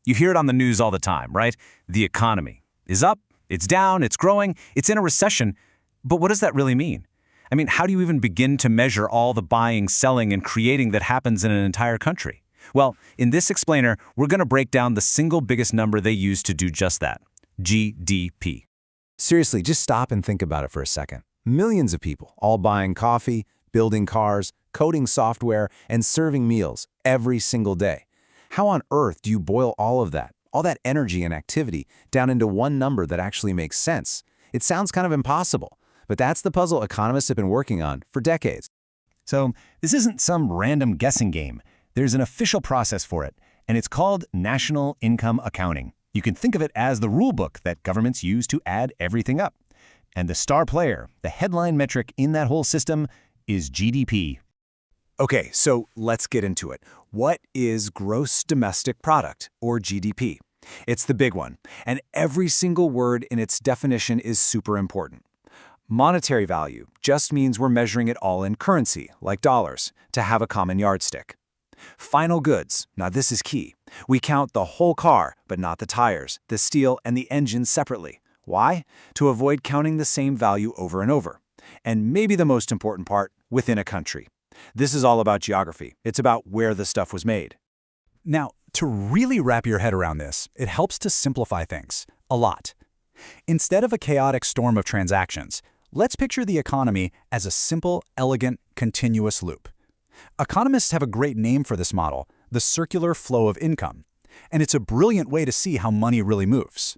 You hear it on the news all the time, right? The economy is up, it's down, it's growing, it's in a recession. But what does that really mean? I mean, how do you even begin to measure all the buying, selling, and creating that happens in an entire country? Well, in this explainer, we're going to break down the single biggest number they use to do just that, GDP. Seriously, just stop and think about it for a second. Millions of people, all buying coffee, building cars, coding software, and serving meals every single day. How on earth do you boil all that energy and activity, down into one number that actually makes sense? It sounds kind of impossible, but that's the puzzle economists have been working on for decades. So this isn't some random guessing game. There's an official process for it, and it's called National Income Accounting. You can think of it as the rule book that governments use to add everything up. And the star player, the headline metric in that whole system, is GDP. Okay, so let's get into it. What is gross domestic product, or GDP? It's the big one, and every single word in its definition is super important. Monetary value just means we're measuring it all in currency, like dollars, to have a common yardstick. Final goods, now this is key. We count the whole car, but not the tires, the steel, and the engine separately. Why? To avoid counting the same value over and over. And maybe the most important part, within a country. This is all about geography. It's about where the stuff was made. Now, to really wrap your head around this, it helps to simplify things a lot. Instead of a chaotic storm of transactions, let's picture the economy as a simple, elegant, continuous loop. Economists have a great name for this model, the circular flow of income, and it's a brilliant way to see how money really moves.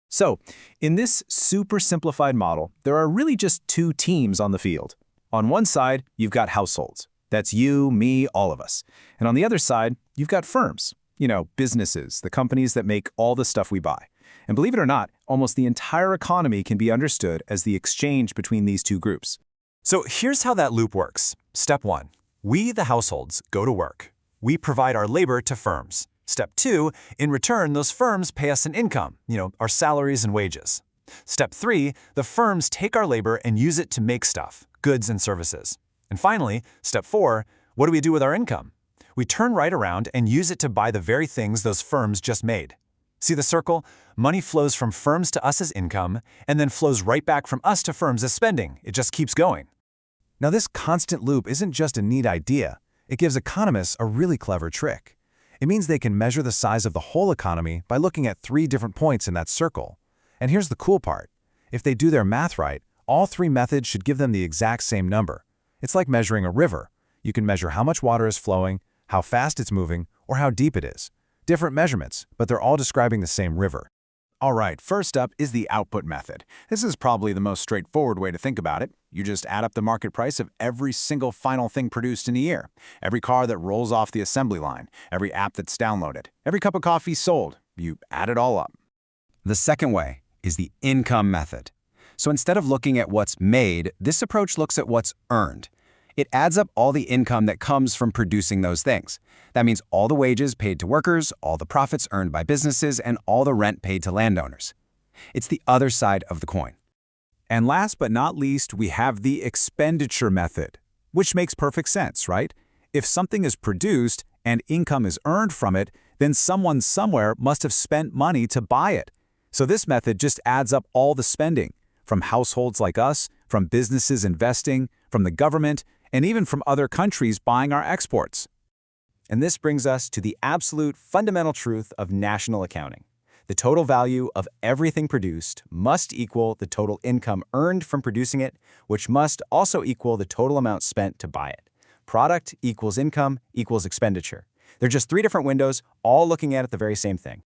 So, in this super simplified model, there are really just two teams on the field. On one side, you've got households. That's you, me, all of us. And on the other side, you've got firms. Businesses, the companies that make all the stuff we buy. And believe it or not, almost the entire economy can be understood as the exchange between these two groups. So here's how that loop works. Step 1. We, the households, go to work. We provide our labor to firms. Step 2, in return, those firms pay us an income, our salaries and wages. Step 3, the firms take our labor and use it to make stuff, goods and services. And finally, step 4, what do we do with our income? We turn right around and use it to buy the very things those firms just made. See the circle? Money flows from firms to us as income, and then flows right back from us to firms as spending. It just keeps going. Now, this constant loop isn't just a neat idea. It gives economists a really clever trick. It means they can measure the size of the whole economy by looking at 3 different points in that circle. And here's the cool part. If they do their math right, all 3 methods should give them the exact same number. It's like measuring a river. You can measure how much water is flowing, how fast it's moving, or how deep it is. Different measurements, but they're all describing the same river. All right, first up is the output method. This is probably the most straightforward way to think about it. You just add up the market price of every single final thing produced in a year. Every car that rolls off the assembly line, every app that's downloaded, every cup of coffee sold. You add it all up. The second way is the income method. So instead of looking at what's made, this approach looks at what's earned. It adds up all the income that comes from producing those things. That means all the wages paid to workers, all the profits earned by businesses, and all the rent paid to landowners. It's the other side of the coin. And last but not least, we have the expenditure method, which makes perfect sense, right? If something is produced and income is earned from it, then someone somewhere must have spent money to buy it. So this method just adds up all the spending, from households like us, from businesses investing, from the government, and even from other countries buying our exports. And this brings us to the absolute fundamental truth of national accounting. The total value of everything produced must equal the total income earned from producing it, which must also equal the total amount spent to buy it. Product equals income equals expenditure. They're just 3 different windows, all looking at the very same thing.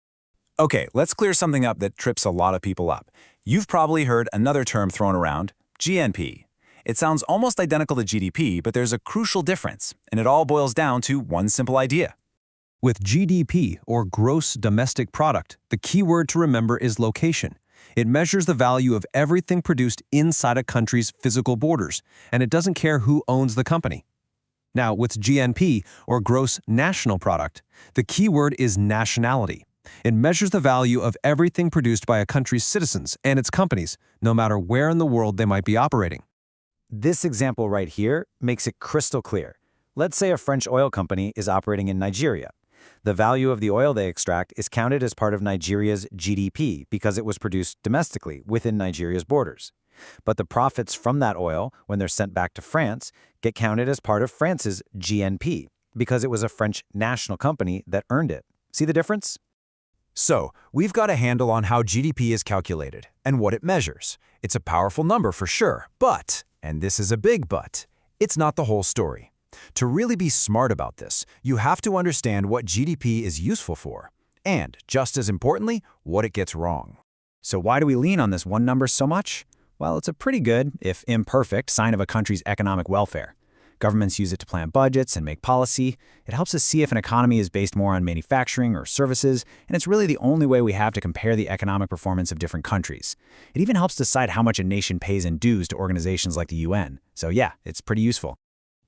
Okay, let's clear something up that trips a lot of people up. You've probably heard another term thrown around, GNP. It sounds almost identical to GDP, but there's a crucial difference, and it all boils down to one simple idea. With GDP, or gross domestic product, the key word to remember is location. It measures the value of everything produced inside a country's physical borders, and it doesn't care who owns the company. Now, with GNP, or gross national product, the key word is nationality. It measures the value of everything produced by a country's citizens and its companies, no matter where in the world they might be operating. This example right here makes it crystal clear. Let's say a French oil company is operating in Nigeria. The value of the oil they extract is counted as part of Nigeria's GDP because it was produced domestically within Nigeria's borders. But the profits from that oil, when they're sent back to France, get counted as part of France's GNP because it was a French national company that earned it. See the difference? So, we've got a handle on how GDP is calculated and what it measures. It's a powerful number for sure, but, and this is a big but, it's not the whole story. To really be smart about this, you have to understand what GDP is useful for, and, just as importantly, what it gets wrong. So why do we lean on this one number so much? Well, it's a pretty good, if imperfect, sign of a country's economic welfare. Governments use it to plan budgets and make policy. It helps us see if an economy is based more on manufacturing or services, and it's really the only way we have to compare the economic performance of different countries. It even helps decide how much a nation pays in dues to organizations like the UN. So yeah, it's pretty useful.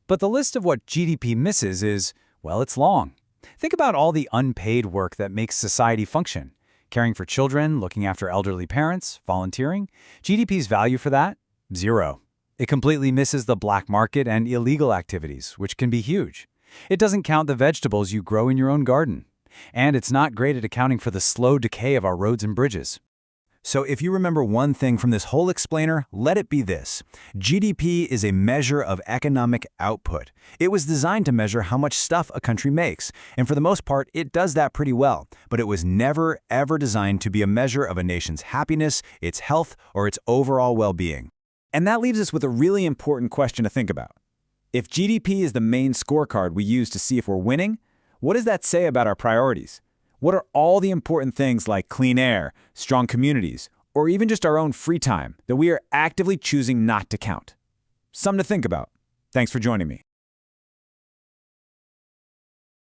But the list of what GDP misses is, well, it's long. Think about all the unpaid work that makes society function. Caring for children, looking after elderly parents, volunteering. GDP's value for that? Zero. It completely misses the black market and illegal activities, which can be huge. It doesn't count the vegetables you grow in your own garden. And it's not great at accounting for the slow decay of our roads and bridges. So if you remember one thing from this whole explainer, let it be this. GDP is a measure of economic output. It was designed to measure how much stuff a country makes, and for the most part, it does that pretty well. But it was never, ever designed to be a measure of a nation's happiness, its health, or its overall well-being. And that leaves us with a really important question to think about. If GDP is the main scorecard we use to see if we're winning, what does that say about our priorities? What are all the important things like clean air, strong communities, or even just our own free time that we are actively choosing not to count? Something to think about. Thanks for joining me.